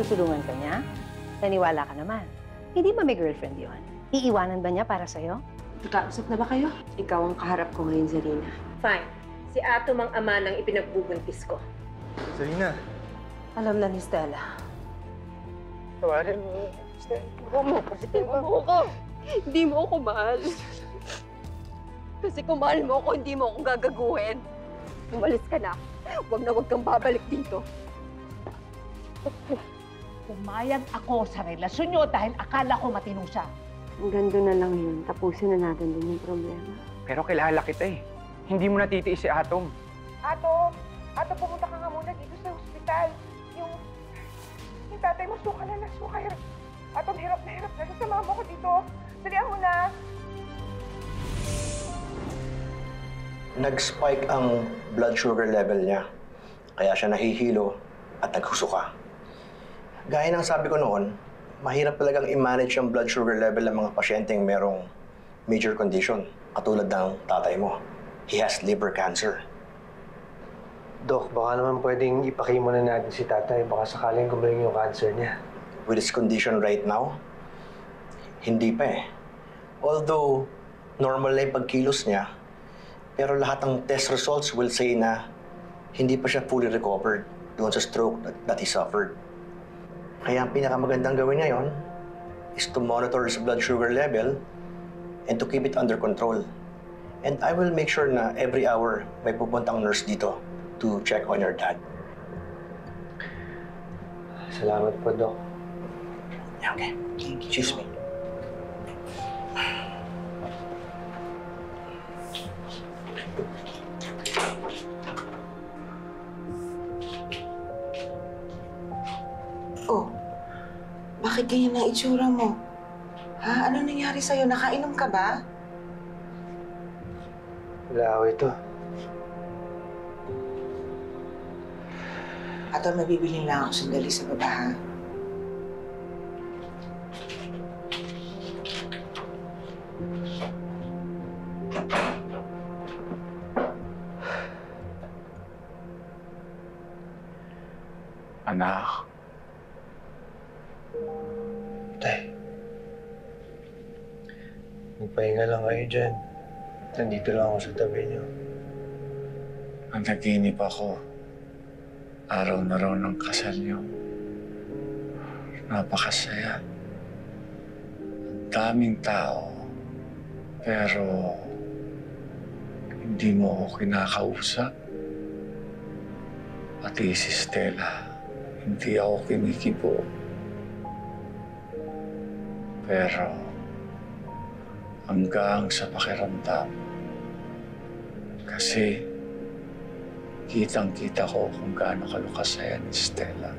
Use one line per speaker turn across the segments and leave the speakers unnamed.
tinutulungan ka niya? Naniwala ka naman. Hindi ba may girlfriend yun? Iiwanan ba niya para sa'yo?
Nagkausap na ba kayo? Ikaw ang kaharap ko ngayon, Zarina.
Fine. Si Atom ang ama ng ipinagbubuntis ko.
Zarina.
Alam na ni Stella.
Tawarin mo.
Huwag mo ako. Hindi mo ako mahal. Kasi kung mahal mo ako, hindi mo ako gagaguhin. Umalis ka na. Huwag kang babalik dito.
Pumayag ako sa relasyon nyo dahil akala ko matino siya.
Hanggang doon na lang yun. Tapusin na natin din yung problema.
Pero kilala kita eh. Hindi mo natitiis si Atom.
Atom, pumunta ka nga muna dito sa ospital. Yung tatay mo, suka na. Atom, hirap na. Sasama mo ko dito. Dalihan mo na.
Nag-spike ang blood sugar level niya. Kaya siya nahihilo at naghusuka. Gaya ng sabi ko noon, mahirap talagang i-manage ang blood sugar level ng mga pasyenteng merong major condition, katulad ng tatay mo. He has liver cancer.
Dok, baka naman pwedeng ipakimo na natin si tatay. Baka sakaling gumaling yung cancer niya.
With his condition right now, hindi pa eh. Although, normal na yung pagkilos niya, pero lahat ng test results will say na hindi pa siya fully recovered doon sa stroke that he suffered. Kaya ang pinakamagandang gawin ngayon is to monitor his blood sugar level and to keep it under control. And I will make sure na every hour may pupuntang nurse dito to check on your dad.
Salamat po, Dok.
Okay. Excuse me.
Oh, bakit ganyan ang itsura mo? Ha? Ano nangyari sa'yo? Nakainom ka ba?
Wala ako ito.
Ato, mabibili lang ako sandali sa baba, ha?
Anak.
Tay. Magpahinga lang kayo dyan. Nandito lang ako sa tabi niyo.
Ang naginip ako, araw na raw ng kasal niyo. Napakasaya. Ang daming tao, pero hindi mo ako kinakausap. Pati si Stella, hindi ako kinikibo. Pero hanggang sa pakiramdam. Kasi kitang-kita ko kung gaano kalukasaya ni Stella.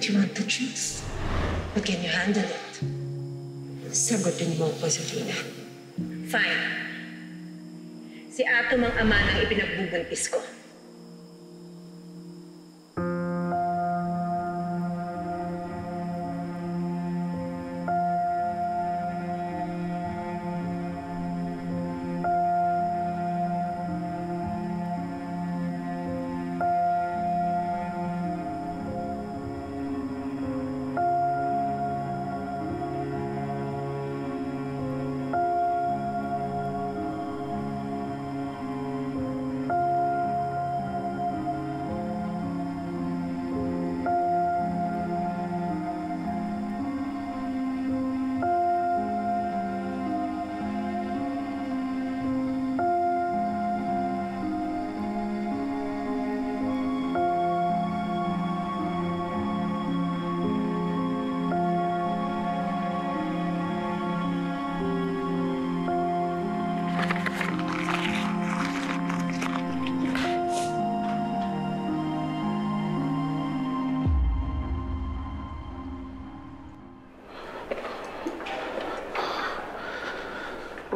Do you want the truth? Or can you handle it? Sagutin mo ko, Zarina. Fine. Si Atom ang ama ng ipinagbubuntis ko.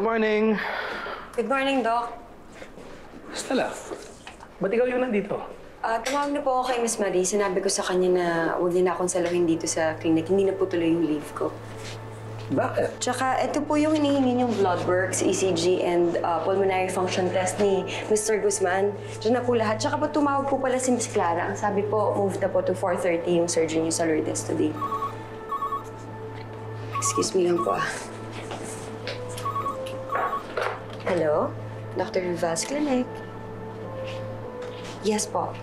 morning.
Good morning, Doc.
Stella, ba't ikaw yung nandito?
Tumawag na po ako kay Miss Marie. Sinabi ko sa kanya na huwag niya na akong saluhin dito sa clinic. Hindi na po tuloy yung leave ko.
Bakit?
Tsaka, ito po yung hinihingi niyong blood works, ECG, and pulmonary function test ni Mr. Guzman. Diyan na po lahat. Tsaka po tumawag po pala si Miss Clara. Ang sabi po, move na po to 4:30 yung surgery niyo sa Lourdes today. Excuse me lang po, Hello? Dr. Rival's Clinic. Yes po.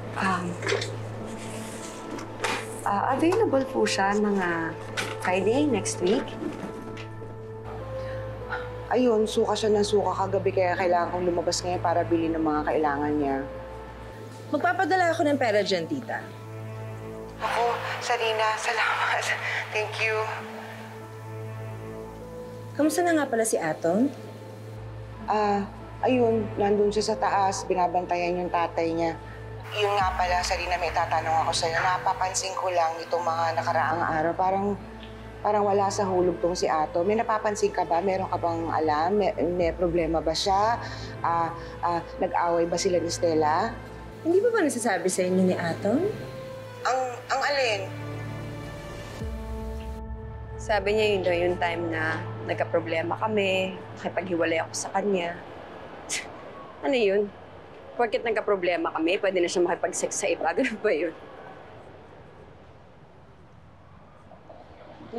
Available po siya mga Friday next week.
Ayun, suka siya ng suka kagabi kaya kailangan kong lumabas ngayon para bilhin ng mga kailangan niya.
Magpapadala ako ng pera dyan, tita.
Ako, Sarina, salamat. Thank you.
Kamusta na nga pala si Atom?
Ayun, nandun siya sa taas, binabantayan yung tatay niya. Yun nga pala, Sarina, may tatanong ako sa'yo. Napapansin ko lang itong mga nakaraang araw, parang wala sa hulog tong si Ato. May napapansin ka ba? Meron ka bang alam? May problema ba siya? Nag-away ba sila ni Stella?
Hindi ba nasasabi sa inyo ni Atom?
Ang alin?
Sabi niya yun daw yung time na nagka-problema kami, nakipaghiwalay ako sa kanya. Ano yun? Porket nagka-problema kami, pwede na siya makipag-sex sa iba. Ganun ba yun?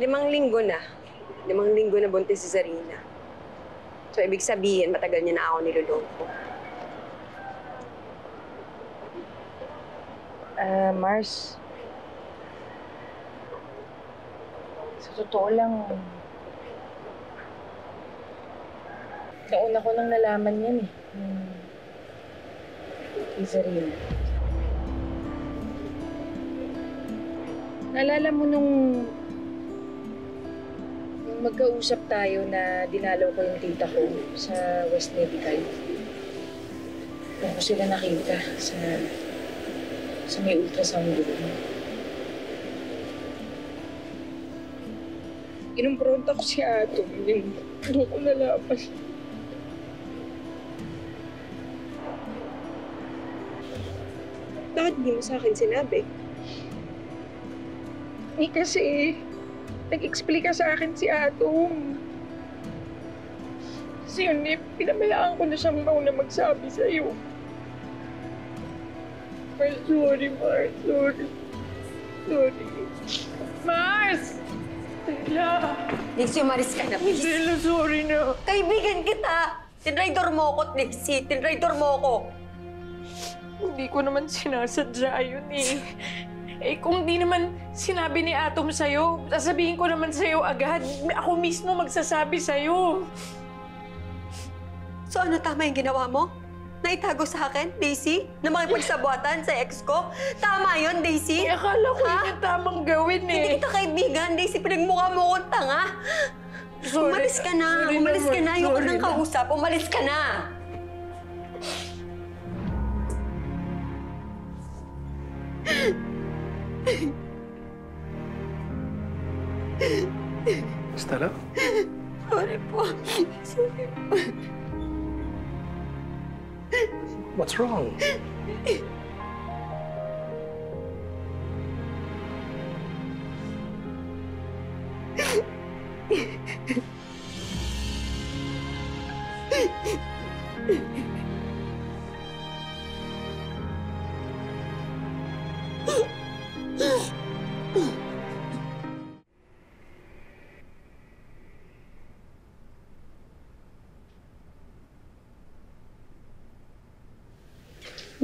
5 linggo na. 5 linggo na buntis si Sarina. So, ibig sabihin, matagal niya na ako niloloko.
Mars. Sa totoo lang, nauna ko nang nalaman yan kay Sarina. Naalala mo nung magkausap tayo na dinalaw ko yung tita ko sa West Medical. Doon ko sila nakita sa may ultrasound room. Inumpronta ko si Atom. Doon ko nalaman.
Bakit hindi mo sa akin sinabi?
Kasi nag-explica sa akin si Atom. Kasi yun pinabayaan ko na siyang mauna magsabi sa'yo. Mars, sorry, Mars. Sorry. Mars! Stella!
Dixie, umalis ka na, please.
Stella, sorry na.
Kaibigan kita! Tinraidor mo ako, Dixie. Tinraidor mo ako.
Hindi ko naman sinasadya yun kung di naman sinabi ni Atom sa'yo, sasabihin ko naman sa'yo agad. Ako mismo magsasabi sa'yo.
So ano tama yung ginawa mo? Naitago sa akin, Daisy? Na makipagsabuatan sa ex ko? Tama yun, Daisy?
Akala ko yun yung tamang gawin
Hindi kita kaibigan, Daisy. Pinagmukha mo akong tanga.
Sorry.
Umalis ka na. Umalis ka na. Ayoko nang kausap. Umalis ka na.
Stella?
Sorry po. Sorry po.
What's wrong?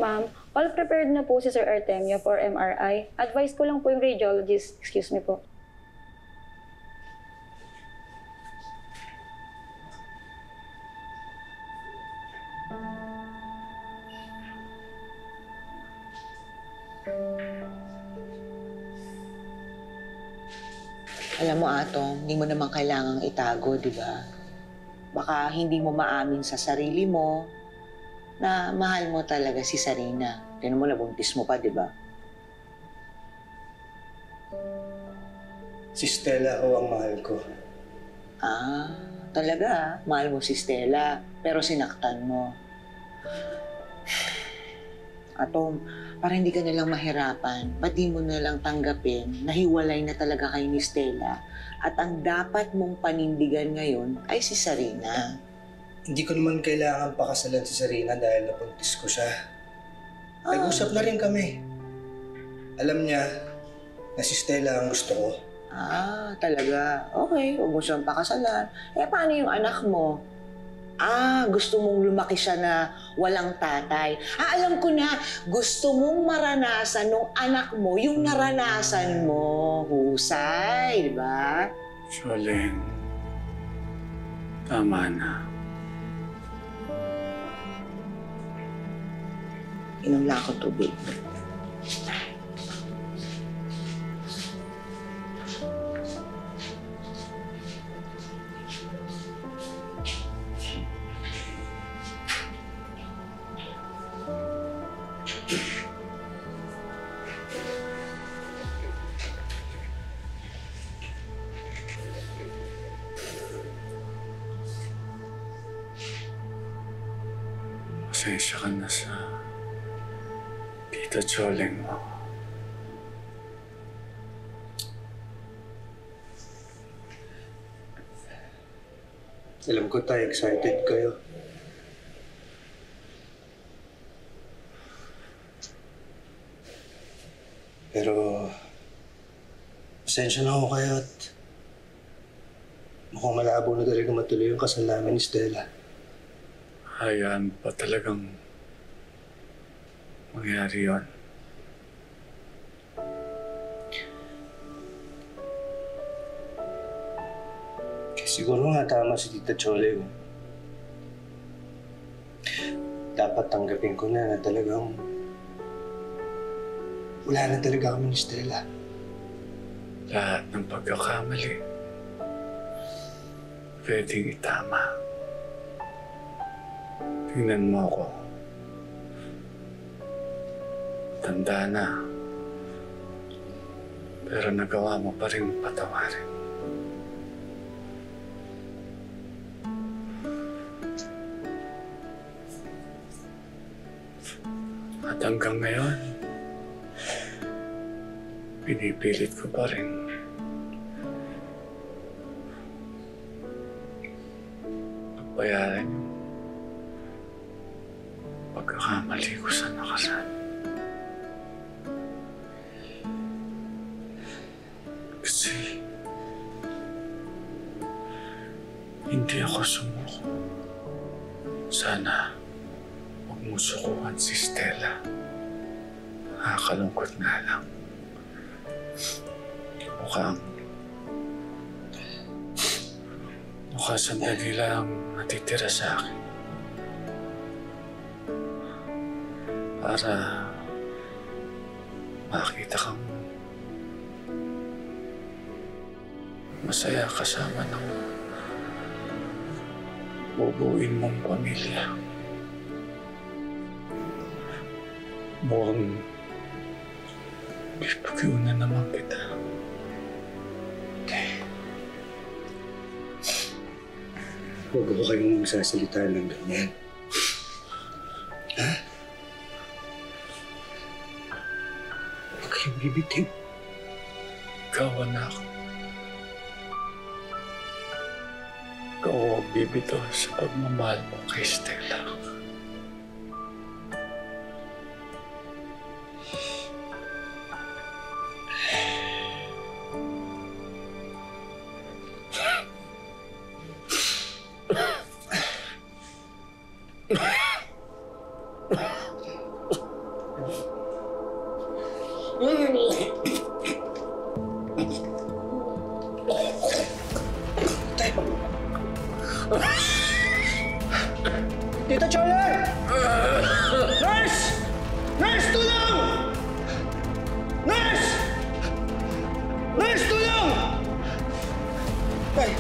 Ma'am, all prepared na po si Sir Artemio for MRI. Advice ko lang po yung radiologist. Excuse me po.
Alam mo, Atong, hindi mo naman kailangang itago, di ba? Baka hindi mo maamin sa sarili mo na mahal mo talaga si Sarina. Tignan mo, nabuntis mo pa, di ba?
Si Stella ho ang mahal ko.
Ah, talaga? Mahal mo si Stella, pero sinaktan mo. Atom, para hindi ka nalang mahirapan, ba't di mo nalang tanggapin na hiwalay na talaga kayo ni Stella at ang dapat mong panindigan ngayon ay si Sarina?
Hindi ko naman kailangan pakasalan si Sarina dahil napuntis ko siya. Nag-usap na rin kami. Alam niya na si Stella ang gusto ko.
Ah, talaga? Okay, huwag mo siyang pakasalan. Eh, paano yung anak mo? Ah, gusto mong lumaki siya na walang tatay. Ah, alam ko na, gusto mong maranasan nung anak mo yung naranasan mo. Husay, di ba?
Jolene, tama na.
Inom lang ako tubig.
Pasensya ka na sa Tita Jolene mo.
Alam ko tayo, excited kayo. Pero, pasensya na ako kayo at mukhang malabo na talaga matuloy yung kasal namin ni Stella.
Hayaan pa talagang mangyari yun.
Siguro nga tama si Tita Chole. Dapat tanggapin ko na talagang wala na talaga kami ni Stella.
Lahat ng pagkakamali pwedeng itama. Tingnan mo ako. Tanda na. Pero nagawa mo pa rin patawarin. At hanggang ngayon, pinipilit ko pa rin pagbayaran yung pagkakamali ko sa nakaraan. Kasi hindi ako sumuko. Sana huwag mo sukuhan si Stella. Nakakalungkot nga lang. Mukha sandali lang natitira sa akin. Para makita kang masaya kasama ng bubuin mong pamilya. Mukhang ipag-iuna naman kita.
Huwag ako kayong magsasalita ng ganyan. Ha? Huwag kayong bibitin.
Ikaw, anak. Ikaw huwag bibitaw sa pagmamahal mo kay Stella.
Tita Chole! Nurse! Nurse, tulong! Nurse! Nurse, tulong! Tay!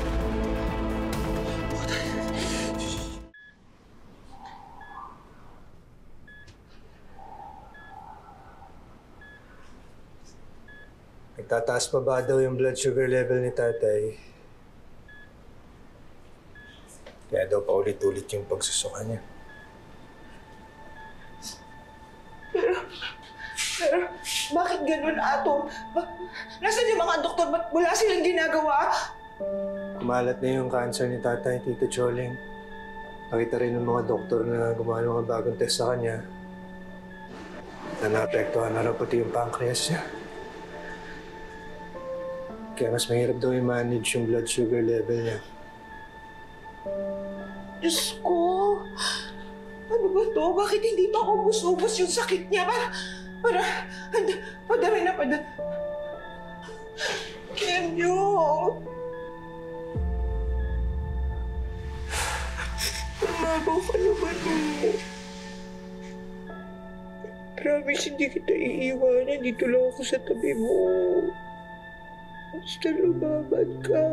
Nagtataas pa ba daw yung blood sugar level ni tatay? Kaya daw paulit-ulit yung pagsusuka niya.
Pero, bakit ganun, Atom? Nasaan yung mga doktor? Ba't wala silang ginagawa?
Kumalat na yung cancer ni tatay, Tito Choling. Nakita rin ng mga doktor na gumawa ng mga bagong test sa kanya na naapektuhan na raw pati yung pancreas niya. Kaya mas mahirap daw i-manage yung blood sugar level niya.
Diyos ko! Ano ba to? Bakit hindi pa ubos-ubos yung sakit niya? Padami na padami. Kenyo! Umabaw ka naman mo. Promise, hindi kita iiwanan. Dito lang ako sa tabi mo. Basta lumaban ka.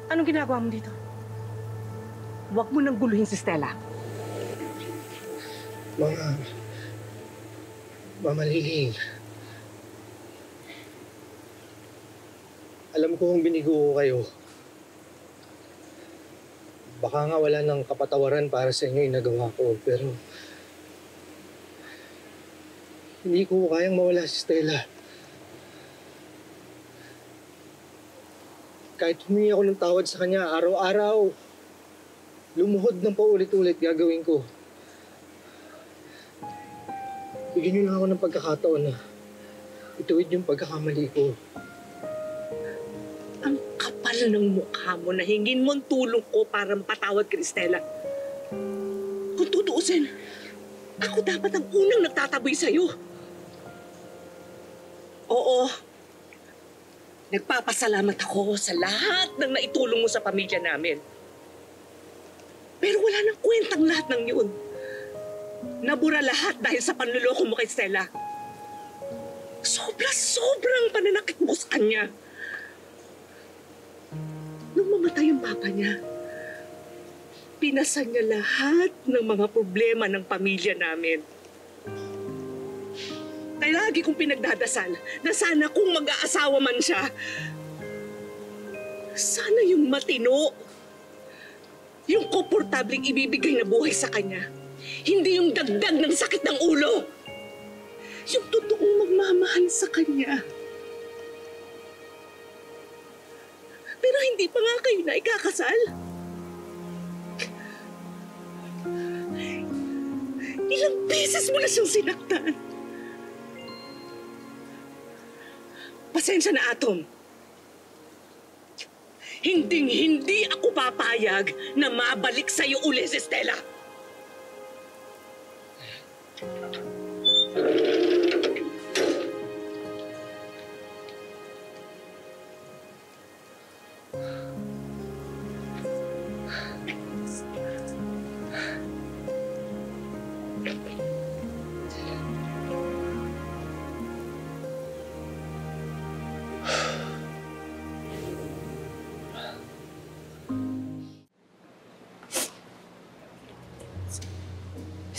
Anong ginagawa mo dito? Huwag mo nang guluhin si Stella.
Mama Liling. Alam ko kung binigo ko kayo. Baka nga wala ng kapatawaran para sa inyo yung nagawa ko, pero hindi ko kayang mawala si Stella. Kahit humingi ako ng tawad sa kanya araw-araw, lumuhod ng paulit-ulit gagawin ko. Bigyan niyo lang ako ng pagkakataon na ituwid yung pagkakamali ko.
Ang kapal ng mukha mo na hingin mo ang tulong ko para mapatawad kay Stella. Kung tutuusin, ako dapat ang unang nagtataboy sa'yo. Oo. Nagpapasalamat ako sa lahat ng naitulong mo sa pamilya namin. Pero wala nang kwentang lahat ng yun. Nabura lahat dahil sa panluloko mo kay Stella. Sobrang pananakit mo sa kanya. Nung mamatay ang papa niya, pinasan niya lahat ng mga problema ng pamilya namin. Kaya lagi kong pinagdadasal na sana kung mag-aasawa man siya, sana yung matino, yung komportabling ibibigay na buhay sa kanya, hindi yung dagdag ng sakit ng ulo, yung totoong magmamahal sa kanya. Pero hindi pa nga kayo na ikakasal. Ilang beses mo na siyang sinaktan. Pasensya na, Atom. Hinding-hindi ako papayag na mabalik sa'yo uli si Stella.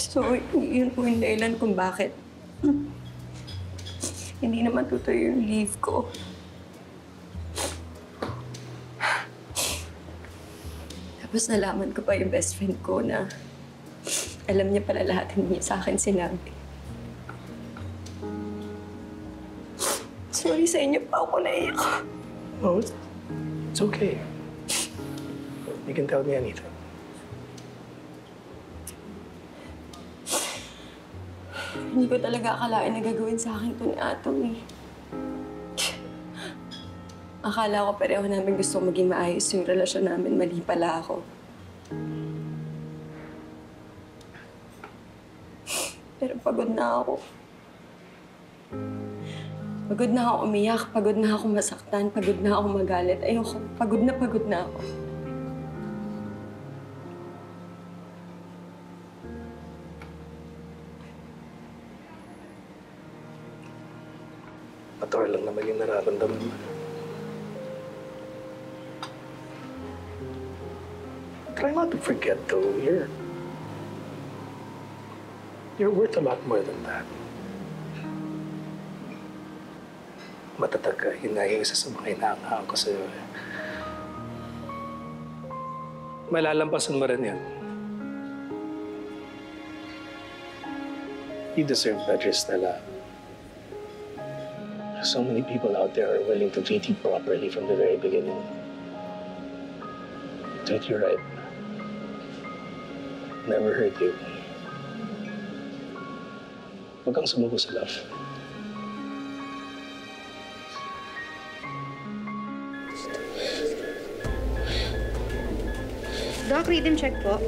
So, yun po yung dahilan kung bakit hindi naman tutuloy yung leave ko. Tapos nalaman ko pa yung best friend ko na alam niya pala lahat, hindi niya sa akin sinabi. Sorry sa inyo pa ako naiyak.
Oh, it's okay. You can tell me anything.
Hindi ko talaga akalain na gagawin sa akin to ni Atom eh. Akala ko pareho namin gusto maging maayos yung relasyon namin. Mali pala ako. Pero pagod na ako. Pagod na ako umiyak, pagod na ako masaktan, pagod na ako magalit. Ayoko, pagod na ako.
Pator lang naman yung nararamdaman mo. Try not to forget, though. You're worth a lot more than that. Matatag ka. Yun nga yung isa sa mga inaangahan ko sa'yo. Malalampasan mo rin yan. You deserve better, Stella. So many people out there are willing to treat you properly from the very beginning. Treat you right. Never hurt you. Huwag kang sumuko sa love.
Doc, rhythm check po.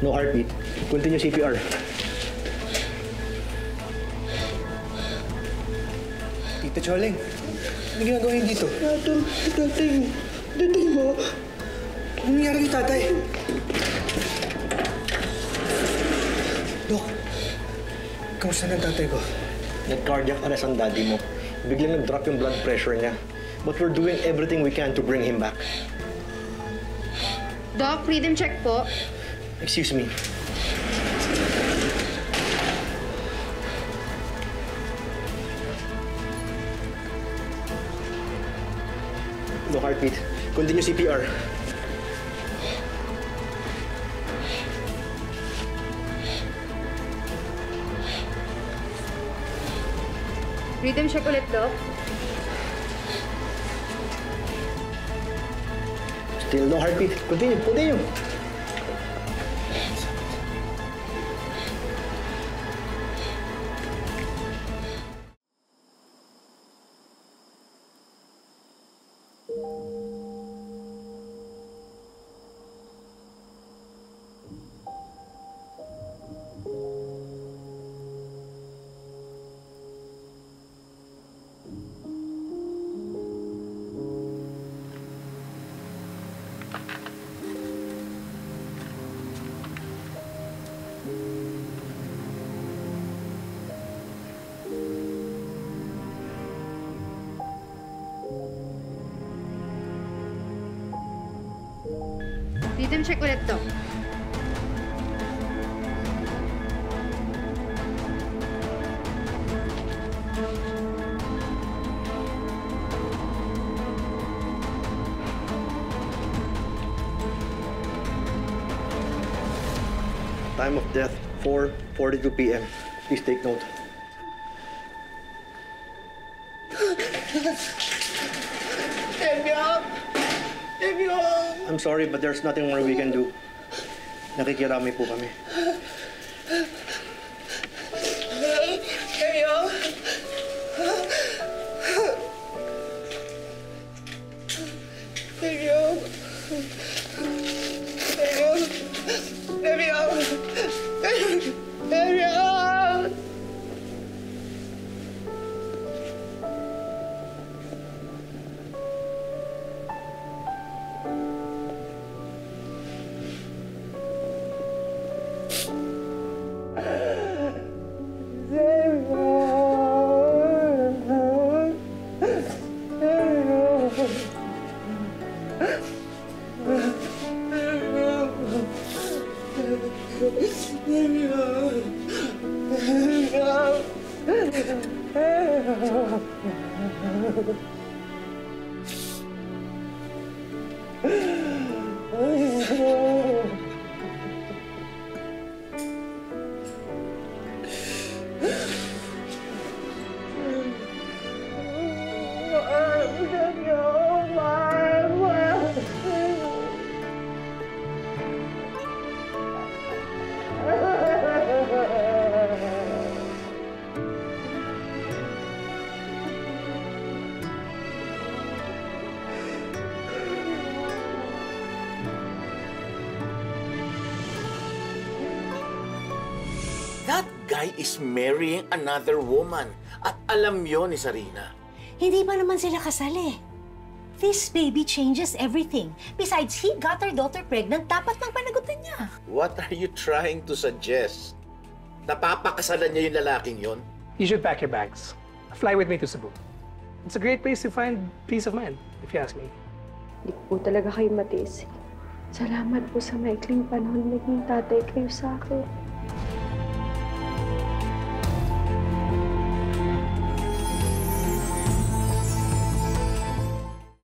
No heartbeat. Continue CPR.
Tita Choling, ano ginagawa niyo dito?
Tatay mo.
Ano nangyari kay tatay? Dok, kamusta na tatay ko?
Nag-cardiac arrest ang daddy mo. Biglang nag-drop yung blood pressure niya. But we're doing everything we can to bring him back.
Doc, rhythm check po.
Excuse me. No heartbeat. Continue CPR.
Rhythm check ulit, Doc.
Still no heartbeat. Continue.
Rhythm check ulit, Doc.
Time of death, 4:42 p.m. Please take note. I'm sorry, but there's nothing more we can do. Nakikirami po kami.
Tatay is marrying another woman. At alam yon ni Sarina.
Hindi pa naman sila kasal eh. This baby changes everything. Besides, he got our daughter pregnant, dapat nang panagutan niya.
What are you trying to suggest? Napapakasalan niya yung lalaking yon?
You should pack your bags. Fly with me to Cebu. It's a great place to find peace of mind, if you ask me.
Hindi ko po talaga kayo matiis. Salamat po sa maikling panahon naging tatay kayo sa akin.